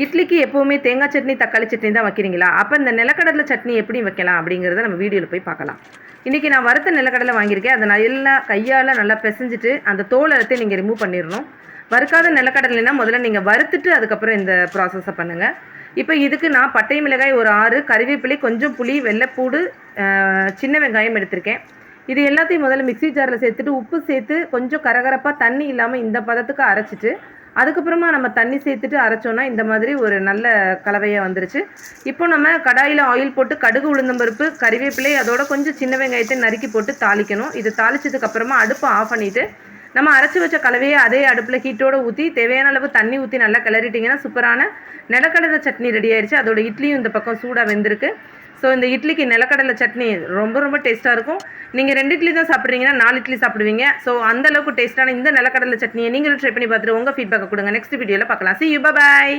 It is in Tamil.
இட்லிக்கு எப்போவுமே தேங்காய் சட்னி தக்காளி சட்னி தான் வைக்கிறீங்களா? அப்போ இந்த நிலக்கடலை சட்னி எப்படி வைக்கலாம் அப்படிங்கிறத நம்ம வீடியோவில் போய் பார்க்கலாம். இன்றைக்கி நான் வறுத்த நிலக்கடலை வாங்கியிருக்கேன். அதை நல்லா கையால் நல்லா பிசைஞ்சிட்டு அந்த தோல் எடுத்து நீங்கள் ரிமூவ் பண்ணிடணும். வறுக்காத நிலக்கடலைனா முதல்ல நீங்கள் வறுத்துட்டு அதுக்கப்புறம் இந்த ப்ராசஸை பண்ணுங்கள். இப்போ இதுக்கு நான் பட்டை மிளகாய் ஒரு 6, கறிவேப்பிலை, கொஞ்சம் புளி, வெள்ளைப்பூடு, சின்ன வெங்காயம் எடுத்திருக்கேன். இது எல்லாத்தையும் முதல்ல மிக்ஸி ஜாரில் சேர்த்துட்டு உப்பு சேர்த்து கொஞ்சம் கரகரப்பாக தண்ணி இல்லாமல் இந்த பதத்துக்கு அரைச்சிட்டு அதுக்கப்புறமா நம்ம தண்ணி சேர்த்துட்டு அரைச்சோன்னா இந்த மாதிரி ஒரு நல்ல கலவையாக வந்துருச்சு. இப்போ நம்ம கடாயில் ஆயில் போட்டு கடுகு, உளுந்தம்பருப்பு, கறிவேப்பிலை, அதோட கொஞ்சம் சின்ன வெங்காயத்தை நறுக்கி போட்டு தாளிக்கணும். இது தாளிச்சதுக்கப்புறமா அடுப்பை ஆஃப் பண்ணிவிட்டு நம்ம அரைச்சி வச்ச கலவையை அதே அடுப்பில் ஹீட்டோடு ஊற்றி தேவையான அளவு தண்ணி ஊற்றி நல்லா கிளறிட்டிங்கன்னா சூப்பரான நிலக்கடலை சட்னி ரெடி ஆயிடுச்சு. அதோட இட்லியும் இந்த பக்கம் சூடாக வெந்திருக்கு. ஸோ இந்த இட்லிக்கு நிலக்கடலை சட்னி ரொம்ப ரொம்ப டேஸ்ட்டாக இருக்கும். நீங்கள் 2 இட்லி தான் சாப்பிட்றீங்கன்னா 4 இட்லி சாப்பிடுவீங்க. ஸோ அந்தளவுக்கு டேஸ்ட்டான இந்த நிலக்கடலை சட்னியை நீங்களும் ட்ரை பண்ணி பார்த்துட்டு உங்கள் ஃபீட்பேக்கை கொடுங்க. நெக்ஸ்ட் வீடியோவில் பார்க்கலாம். See you, bye bye.